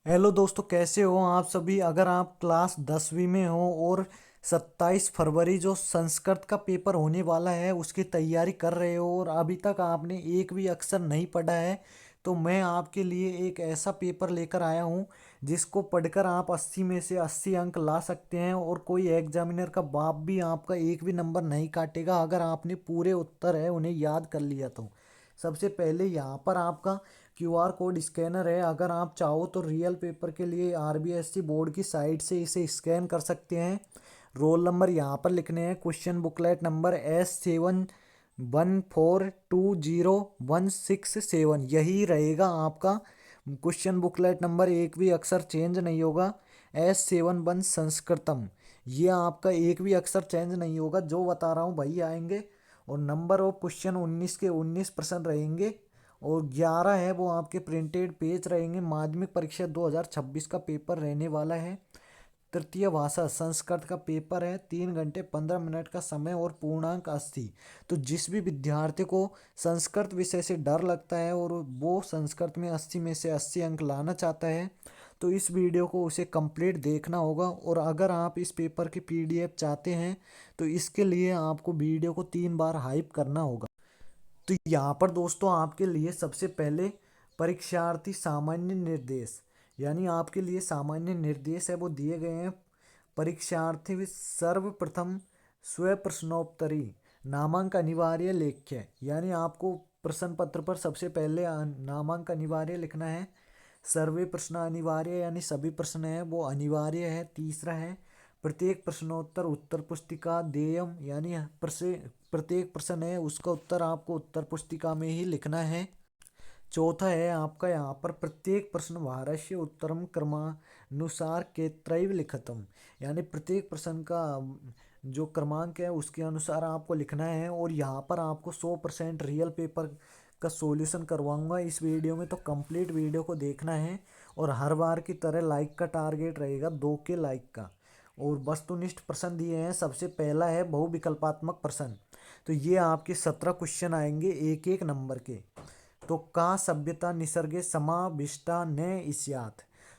Hello दोस्तों, कैसे हो आप सभी। अगर आप क्लास 10वीं में हो और 27 फरवरी जो संस्कृत का पेपर होने वाला है उसकी तैयारी कर रहे हो और अभी तक आपने एक भी अक्षर नहीं पढ़ा है, तो मैं आपके लिए एक ऐसा पेपर लेकर आया हूँ जिसको पढ़कर आप 80 में से 80 अंक ला सकते हैं और कोई एग्जामिनर का बाप भी आपका एक भी नंबर नहीं काटेगा अगर आपने पूरे उत्तर है उन्हें याद कर लिया तो। सबसे पहले यहाँ पर आपका क्यूआर कोड स्कैनर है। अगर आप चाहो तो रियल पेपर के लिए आरबीएससी बोर्ड की साइट से इसे स्कैन कर सकते हैं। रोल नंबर यहाँ पर लिखने हैं। क्वेश्चन बुकलेट नंबर S71420167, यही रहेगा आपका क्वेश्चन बुकलेट नंबर। एक भी अक्षर चेंज नहीं होगा। S71 संस्कृतम, ये आपका एक भी अक्षर चेंज नहीं होगा, जो बता रहा हूँ वही आएंगे। और नंबर ऑफ क्वेश्चन 19 के 19% रहेंगे और 11 है वो आपके प्रिंटेड पेज रहेंगे। माध्यमिक परीक्षा 2026 का पेपर रहने वाला है। तृतीय भाषा संस्कृत का पेपर है। 3 घंटे 15 मिनट का समय और पूर्णांक 80। तो जिस भी विद्यार्थी को संस्कृत विषय से डर लगता है और वो संस्कृत में 80 में से 80 अंक लाना चाहता है, तो इस वीडियो को उसे कंप्लीट देखना होगा। और अगर आप इस पेपर की पीडीएफ चाहते हैं तो इसके लिए आपको वीडियो को 3 बार हाइप करना होगा। तो यहाँ पर दोस्तों आपके लिए सबसे पहले परीक्षार्थी सामान्य निर्देश, यानी आपके लिए सामान्य निर्देश है वो दिए गए हैं। परीक्षार्थी सर्वप्रथम स्व प्रश्नोत्तरी नामांक अनिवार्य लेख्य, यानी आपको प्रश्न पत्र पर सबसे पहले नामांक अनिवार्य लिखना है। सर्वे प्रश्न अनिवार्य, यानी सभी प्रश्न हैं वो अनिवार्य है। तीसरा है प्रत्येक प्रश्नोत्तर उत्तर पुस्तिका देयम, यानी प्रत्येक प्रश्न है उसका उत्तर आपको उत्तर पुस्तिका में ही लिखना है। चौथा है आपका यहाँ पर प्रत्येक प्रश्न भारस्य उत्तरम क्रमानुसार केत्रैव लिखतम, यानी प्रत्येक प्रश्न का जो क्रमांक है उसके अनुसार आपको लिखना है। और यहाँ पर आपको 100% रियल पेपर का सॉल्यूशन करवाऊंगा इस वीडियो में, तो कंप्लीट वीडियो को देखना है। और हर बार की तरह लाइक का टारगेट रहेगा, 2 के लाइक का। और वस्तुनिष्ठ प्रश्न दिए हैं। सबसे पहला है बहुविकल्पात्मक प्रश्न। तो ये आपके 17 क्वेश्चन आएंगे एक एक नंबर के। तो का सभ्यता निसर्गे समाविष्टा न इस्यात।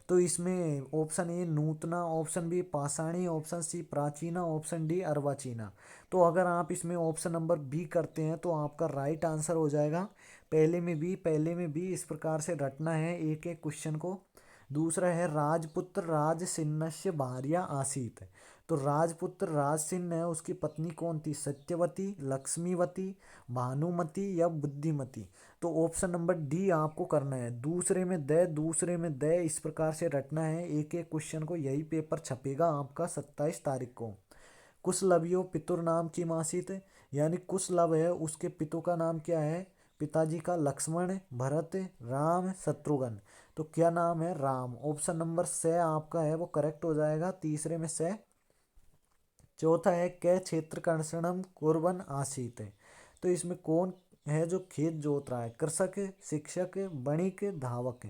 तो इसमें ऑप्शन ए नूतना, ऑप्शन बी पाषाणी, ऑप्शन सी प्राचीना, ऑप्शन डी अर्वाचीना। तो अगर आप इसमें ऑप्शन नंबर बी करते हैं तो आपका राइट आंसर हो जाएगा। पहले में बी इस प्रकार से रटना है एक एक क्वेश्चन को। दूसरा है राजपुत्र राजसिन्नस्य भार्या आसीत। तो राजपुत्र राजसिन्न है, उसकी पत्नी कौन थी? सत्यवती, लक्ष्मीवती, भानुमति या बुद्धिमती। तो ऑप्शन नंबर डी आपको करना है। दूसरे में द इस प्रकार से रटना है एक एक क्वेश्चन को। यही पेपर छपेगा आपका 27 तारीख को। कुशलवयो पितुर नाम की मासित, यानी कुशलव है उसके पितु का नाम क्या है? पिताजी का लक्ष्मण, भरत, राम, शत्रुघ्न। तो क्या नाम है? राम। ऑप्शन नंबर से आपका है वो करेक्ट हो जाएगा, तीसरे में से। चौथा है कै क्षेत्र कर्षणम कुर्बन आसीत है। तो इसमें कौन है जो खेत जोत रहा है? कृषक, शिक्षक, वणिक, धावक।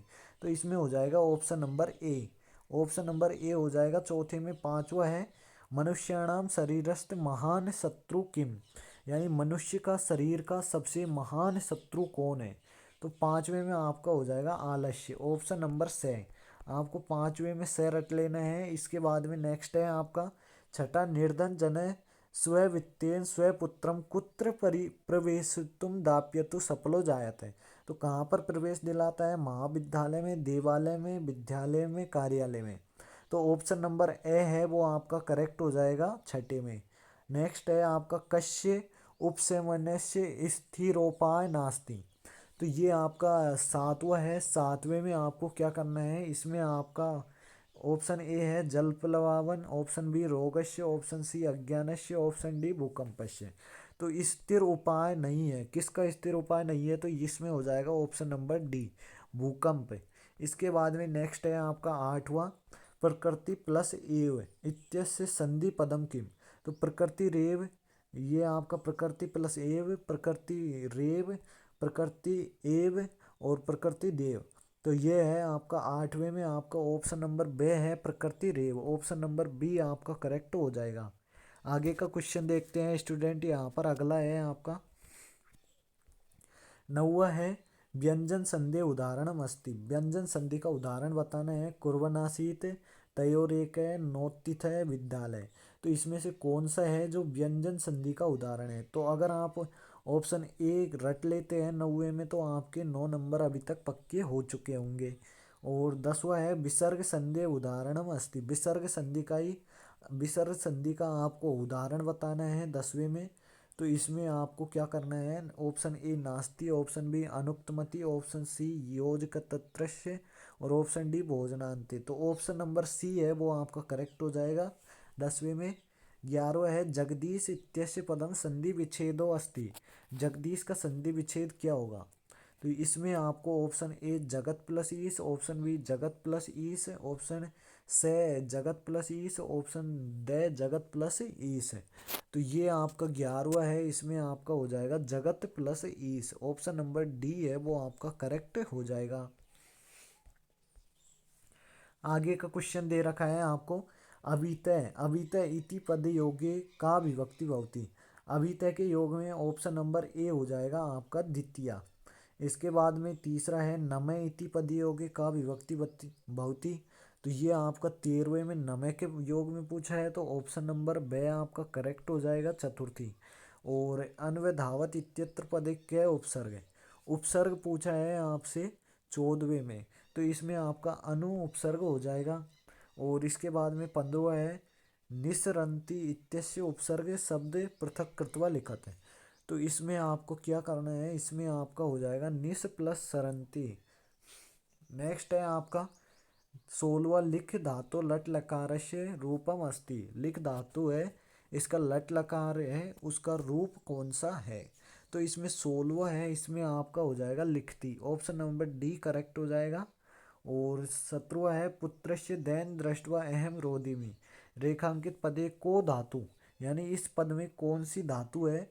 तो इसमें हो जाएगा option number A. Option number A हो जाएगा चौथे में। पांचवा है मनुष्याणाम शरीरस्थ महान शत्रु किम, यानी मनुष्य का शरीर का सबसे महान शत्रु कौन है? तो पांचवे में आपका हो जाएगा आलस्य, ऑप्शन नंबर से। आपको पांचवे में से रट लेना है। इसके बाद में नेक्स्ट है आपका छठा निर्धन जन स्ववित्तेन स्वपुत्रम कुत्र प्रवेशितुम दाप्यतु सफलो जायते। तो कहाँ पर प्रवेश दिलाता है? महाविद्यालय में, देवालय में, विद्यालय में, कार्यालय में। तो ऑप्शन नंबर ए है वो आपका करेक्ट हो जाएगा छठे में। नेक्स्ट है आपका कश्य उपशमनस्य स्थिरोपाय नास्ति। तो ये आपका सातवां है। सातवें में आपको क्या करना है? इसमें आपका ऑप्शन ए है जल प्लवावन, ऑप्शन बी रोगस्य, ऑप्शन सी अज्ञानस्य, ऑप्शन डी भूकंपस्य। तो स्थिर उपाय नहीं है। किसका स्थिर उपाय नहीं है? तो इसमें हो जाएगा ऑप्शन नंबर डी, भूकंप। इसके बाद में नेक्स्ट है आपका आठवां प्रकृति प्लस एव इत्यस्य संधि पदम किम। तो प्रकृति रेव, ये आपका प्रकृति प्लस एव, प्रकृति रेव, प्रकृति एव और प्रकृति देव। तो ये है आपका आठवें में आपका ऑप्शन नंबर बे है प्रकृति रेव। ऑप्शन नंबर बी आपका करेक्ट हो जाएगा। आगे का क्वेश्चन देखते हैं स्टूडेंट। यहाँ पर अगला है आपका नौवा है व्यंजन संधि उदाहरणम अस्ति। व्यंजन संधि का उदाहरण बताना है। कुर्वनासीत तयोरेकय नोत्थितय विद्यालय। तो इसमें से कौन सा है जो व्यंजन संधि का उदाहरण है? तो अगर आप ऑप्शन ए रट लेते हैं 9वें में तो आपके 9 नंबर अभी तक पक्के हो चुके होंगे। और 10वां है विसर्ग संधि उदाहरणम अस्ति। विसर्ग संधि का आपको उदाहरण बताना है 10वें में। तो इसमें आपको क्या करना है? ऑप्शन ए नास्ति, ऑप्शन बी अनुक्तमति, ऑप्शन सी योजकतत्रस्य और ऑप्शन डी भोजनान्ते। तो ऑप्शन नंबर सी है वो आपका करेक्ट हो जाएगा 10वें में। 11वां है जगदीश इत्यस्य पदम संधि विच्छेदो अस्ति। जगदीश का संधि विच्छेद क्या होगा? तो इसमें आपको ऑप्शन ए जगत प्लस ईस, ऑप्शन बी जगत प्लस ईस, ऑप्शन से जगत प्लस ईस, ऑप्शन ड जगत प्लस ईस। तो ये आपका 11वां है, इसमें आपका हो जाएगा जगत प्लस ईस। ऑप्शन नंबर डी है वो आपका करेक्ट हो जाएगा। आगे का क्वेश्चन दे रखा है आपको। अभितय अभितय इति पद योगे का विभक्ति भवति। अभितय के योग में ऑप्शन नंबर ए हो जाएगा आपका द्वितीय। इसके बाद में तीसरा है नमय इति पद योगे का विभक्ति भवति। तो ये आपका 13वें में नमय के योग में पूछा है तो ऑप्शन नंबर बे आपका करेक्ट हो जाएगा चतुर्थी। और अन्वधावत इत्यत्र पदे के उपसर्ग है? उपसर्ग पूछा है आपसे 14वें में, तो इसमें आपका अनु उपसर्ग हो जाएगा। और इसके बाद में 15वां है निसरंती इत्यस्य उपसर्ग शब्द पृथक कृत्वा लिखत है। तो इसमें आपको क्या करना है? इसमें आपका हो जाएगा निस प्लस सरंती। नेक्स्ट है आपका 16वां लिख धातु लट लकार से रूपम अस्ति। लिख धातु है, इसका लट लकार है, उसका रूप कौन सा है? तो इसमें 16वां है, इसमें आपका हो जाएगा लिखती। ऑप्शन नंबर डी करेक्ट हो जाएगा। और 17वां है पुत्रस्य दैन दृष्टवा अहम रोदिमी। रेखांकित पदे को धातु, यानी इस पद में कौन सी धातु है?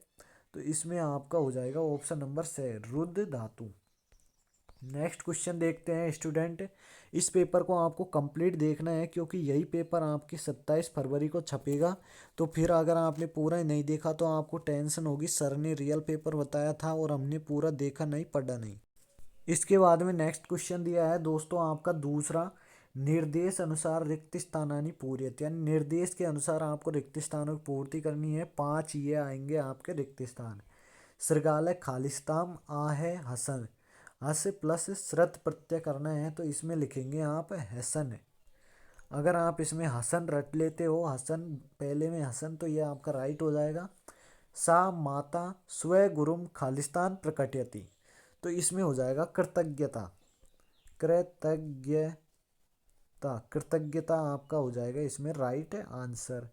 तो इसमें आपका हो जाएगा ऑप्शन नंबर से रुद्र धातु। नेक्स्ट क्वेश्चन देखते हैं स्टूडेंट। इस पेपर को आपको कंप्लीट देखना है क्योंकि यही पेपर आपकी 27 फरवरी को छपेगा। तो फिर अगर आपने पूरा नहीं देखा तो आपको टेंशन होगी, सर ने रियल पेपर बताया था और हमने पूरा देखा नहीं, पढ़ा नहीं। इसके बाद में नेक्स्ट क्वेश्चन दिया है दोस्तों आपका दूसरा। निर्देश अनुसार रिक्त स्थानानि पूर्यत, यानी निर्देश के अनुसार आपको रिक्त स्थानों की पूर्ति करनी है। 5 ये आएंगे आपके रिक्त स्थान। सृगालय खालिस्तान आहे हसन। हस प्लस श्रत प्रत्यय करना है तो इसमें लिखेंगे आप हसन। अगर आप इसमें हसन रट लेते हो, हसन पहले में हसन, तो ये आपका राइट हो जाएगा। सा माता स्व गुरुम खालिस्तान प्रकटयति। तो इसमें हो जाएगा कृतज्ञता। कृतज्ञता कृतज्ञता आपका हो जाएगा इसमें राइट आंसर।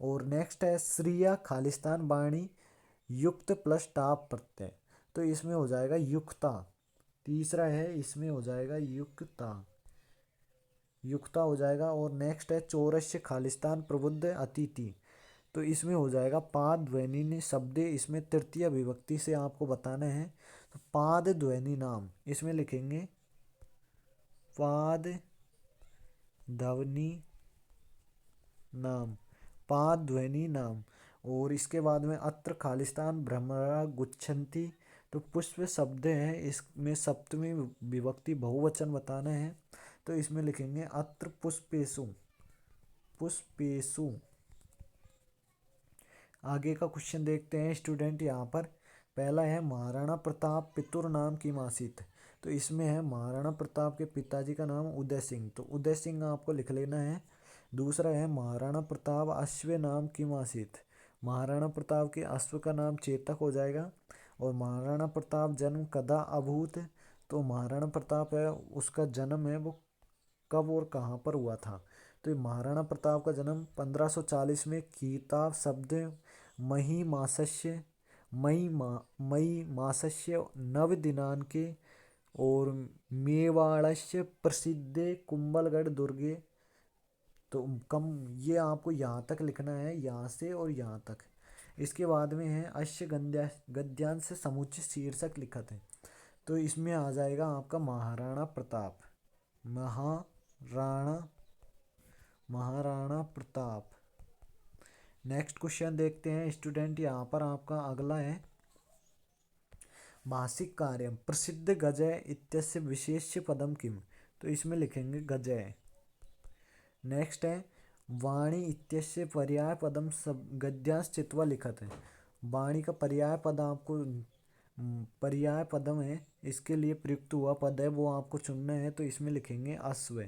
और नेक्स्ट है श्रिया खालिस्तान वाणी युक्त प्लस टाप प्रत्यय। तो इसमें हो जाएगा युक्ता। तीसरा है, इसमें हो जाएगा युक्ता, युक्ता हो जाएगा। और नेक्स्ट है चौरस्य खालिस्तान प्रबुद्ध अतिथि। तो इसमें हो जाएगा पाद ध्वनि शब्द, इसमें तृतीय विभक्ति से आपको बताना है। तो पाद ध्वनि नाम इसमें लिखेंगे पाद ध्वनि नाम, पाद ध्वनि नाम। और इसके बाद में अत्र खालिस्तान भ्रमरा गुच्छन्ति। तो पुष्प शब्द है, इसमें सप्तमी विभक्ति बहुवचन बताना है। तो इसमें लिखेंगे अत्र पुष्पेशु, पुष्पेशु। आगे का क्वेश्चन देखते हैं स्टूडेंट। यहाँ पर पहला है महाराणा प्रताप पितुर नाम किम आसीत। तो इसमें है महाराणा प्रताप के पिताजी का नाम उदय सिंह, तो उदय सिंह आपको लिख लेना है। दूसरा है महाराणा प्रताप अश्व नाम किम आसीत। महाराणा प्रताप के अश्व का नाम चेतक हो जाएगा। और महाराणा प्रताप जन्म कदा अभूत। तो महाराणा प्रताप है, उसका जन्म है वो कब और कहाँ पर हुआ था? तो ये महाराणा प्रताप का जन्म 1540 में कीता शब्द मही मासस्य मई मासस्य नव दिनांके और मेवाड़स्य प्रसिद्धे कुंभलगढ़ दुर्गे। तो कम ये आपको यहाँ तक लिखना है, यहाँ से और यहाँ तक। इसके बाद में है अश्य गद्यांश समुच्चय शीर्षक लिखत है। तो इसमें आ जाएगा आपका महाराणा प्रताप, महाराणा महाराणा प्रताप। नेक्स्ट क्वेश्चन देखते हैं स्टूडेंट। यहाँ पर आपका अगला है भाषिक कार्य प्रसिद्ध गजय इत्यस्य विशेष्य पदम किम, तो इसमें लिखेंगे गजय। नेक्स्ट है वाणी इत्यस्य पर्याय पदम सब गद्यांश चित्वा लिखत है। वाणी का पर्याय पद आपको पर्याय पदम है, इसके लिए प्रयुक्त हुआ पद है वो आपको चुनना है, तो इसमें लिखेंगे अश्व।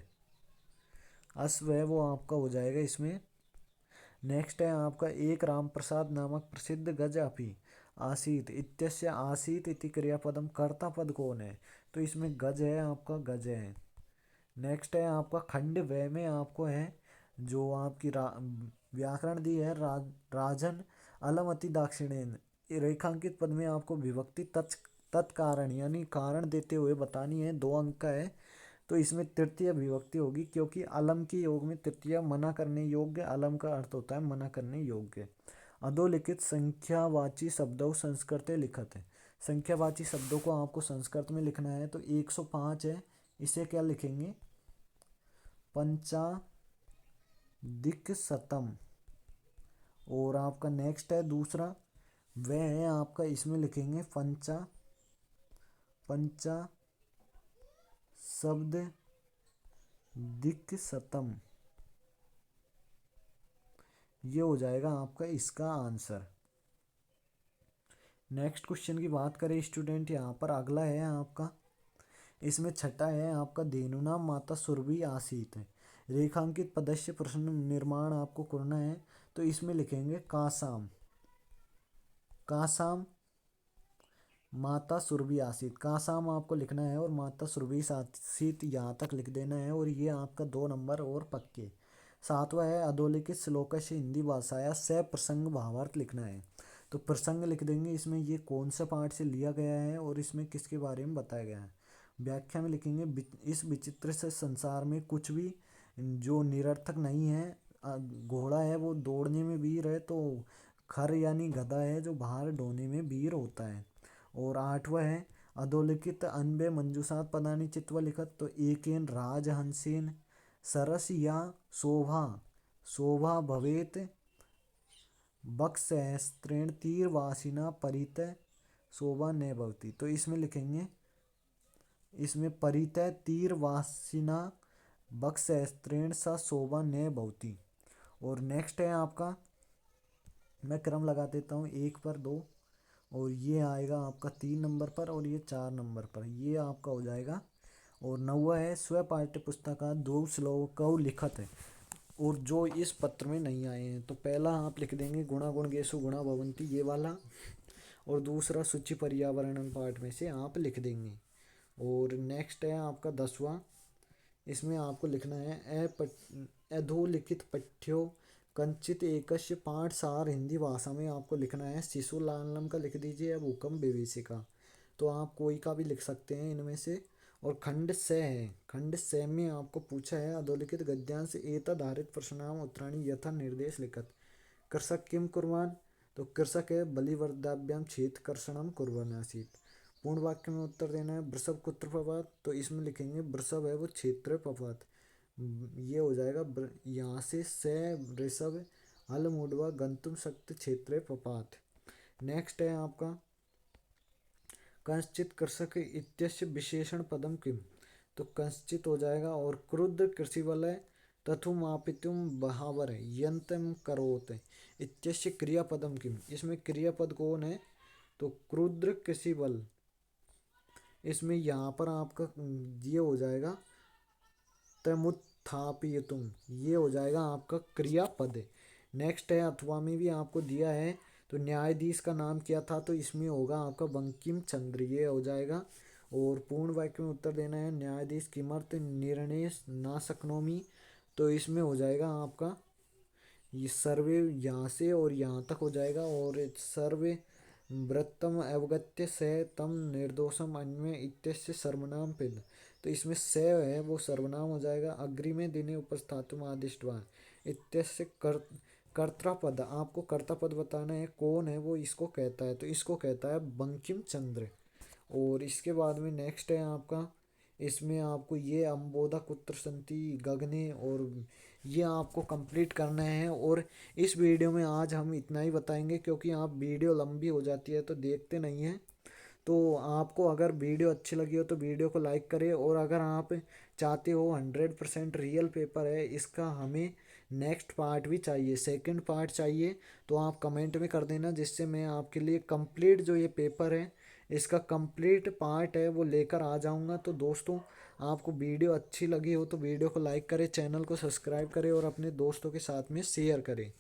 अश्व है वो आपका हो जाएगा इसमें। नेक्स्ट है आपका एक राम प्रसाद नामक प्रसिद्ध गज अपि आसीत इत्यस्य आसीत इति क्रियापदम कर्ता पद कौन है, तो इसमें गज है आपका गज है। नेक्स्ट है आपका खंड व में आपको है जो आपकी व्याकरण दी है राजन अलमति दाक्षिणेन। रेखांकित पद में आपको विभक्ति तत्कारण यानी कारण देते हुए बतानी है, 2 अंक का है, तो इसमें तृतीय विभक्ति होगी क्योंकि अलम के योग में तृतीय मना करने योग्य, अलम का अर्थ होता है मना करने योग्य। अधोलिखित संख्यावाची शब्दों संस्कृत लिखत है। संख्यावाची शब्दों को आपको संस्कृत में लिखना है, तो 105 है, इसे क्या लिखेंगे पंचाधिक शतम। और आपका नेक्स्ट है दूसरा वह है आपका, इसमें लिखेंगे पंचा शब्द दिक शतम, ये हो जाएगा आपका इसका आंसर। नेक्स्ट क्वेश्चन की बात करें स्टूडेंट, यहाँ पर अगला है आपका, इसमें छठा है आपका धेनुना माता सुरभि आसीत है। रेखांकित पदस्य प्रश्न निर्माण आपको करना है, तो इसमें लिखेंगे कासाम। कासाम माता सुरभि आसीत, कासाम आपको लिखना है और माता सुरभि आसीत यहाँ तक लिख देना है, और ये आपका 2 नंबर और पक्के। सातवां है अधोलिखित श्लोक से हिंदी भाषाया से प्रसंग भावार्थ लिखना है, तो प्रसंग लिख देंगे इसमें ये कौन सा पाठ से लिया गया है और इसमें किसके बारे में बताया गया है। व्याख्या में लिखेंगे इस विचित्र से संसार में कुछ भी जो निरर्थक नहीं है। घोड़ा है वो दौड़ने में वीर है, तो खर यानी गधा है जो बाहर ढोने में वीर होता है। और आठवां है अधोलिखित अनबे मंजूषात पदानि चित्वा लिखत, तो एकेन राजहंसेन सरस या शोभा शोभा भवेत बक्षस्त्रेण तीरवासिना परितः शोभा न भवती, तो इसमें लिखेंगे इसमें परितः तीरवासिना बक्षस्त्रेण सा शोभा न भवती। और नेक्स्ट है आपका, मैं क्रम लगा देता हूँ 1 पर 2, और ये आएगा आपका 3 नंबर पर और ये 4 नंबर पर, ये आपका हो जाएगा। और 9वां है स्व पाठ्य पुस्तका 2 श्लोक लिखत है, और जो इस पत्र में नहीं आए हैं, तो पहला आप लिख देंगे गुणा गुण गेसु गुणा भवंती ये वाला, और दूसरा सूचि पर्यावरण पाठ में से आप लिख देंगे। और नेक्स्ट है आपका 10वां, इसमें आपको लिखना है अधोलिखित पठ्यो कंचित एकस्य पाठसार हिंदी भाषा में आपको लिखना है शिशुलालम का लिख दीजिए या भूकंप विभीषिका, तो आप कोई का भी लिख सकते हैं इनमें से। और खंड से है, खंड से में आपको पूछा है अधोलिखित गद्यांश एतदारित प्रश्नाम उत्तराणी यथा निर्देश लिखत। कृषक किम कुर्वान, तो कृषक है बलिवर्दाभ्याम क्षेत्र कर्षणम कुर्वान आसीत। पूर्ण वाक्य में उत्तर देना है वृषभ कुत्र पपात, तो इसमें लिखेंगे वृषभ है वो क्षेत्र पपात, ये हो जाएगा। यहाँ से वृषभ हल मुडवा गंतुम शक्ति क्षेत्र पपात। नेक्स्ट है आपका कंश्चित कृषक इत्यस्य विशेषण पदम किम, तो कंश्चित हो जाएगा। और क्रुद्ध कृषि वलय तथुमापितुम बहावर यंतम करोत इत्यस्य क्रियापदम किम, इसमें क्रियापद कौन है, तो क्रुद्र कृषि बल, इसमें यहाँ पर आपका ये हो जाएगा तमुत्थापितुम, ये हो जाएगा आपका क्रियापद। नेक्स्ट है अथवा में भी आपको दिया है, तो न्यायाधीश का नाम क्या था, तो इसमें होगा आपका बंकिम चंद्र, ये हो जाएगा। और पूर्ण वाक्य में उत्तर देना है न्यायाधीश किमर्थ निर्णय ना शक्नोमी, तो इसमें हो जाएगा आपका ये सर्वे यहाँ से और यहाँ तक हो जाएगा। और सर्वे व्रतम अवगत्य से तम निर्दोषम अन्य इत्यस्य सर्वनाम पिद, तो इसमें से है वो सर्वनाम हो जाएगा। अग्रिमे दिने उपस्थातुम आदिष्टवान इत्यस्य कर्तापद, आपको कर्तापद बताना है कौन है वो इसको कहता है, तो इसको कहता है बंकिम चंद्र। और इसके बाद में नेक्स्ट है आपका, इसमें आपको ये अम्बोधा कुत्र संति गगने और ये आपको कंप्लीट करना है। और इस वीडियो में आज हम इतना ही बताएंगे क्योंकि आप वीडियो लंबी हो जाती है तो देखते नहीं हैं, तो आपको अगर वीडियो अच्छी लगी हो तो वीडियो को लाइक करें, और अगर आप चाहते हो 100% रियल पेपर है इसका, हमें नेक्स्ट पार्ट भी चाहिए, सेकंड पार्ट चाहिए, तो आप कमेंट में कर देना, जिससे मैं आपके लिए कंप्लीट जो ये पेपर है इसका कंप्लीट पार्ट है वो लेकर आ जाऊंगा। तो दोस्तों, आपको वीडियो अच्छी लगी हो तो वीडियो को लाइक करें, चैनल को सब्सक्राइब करें और अपने दोस्तों के साथ में शेयर करें।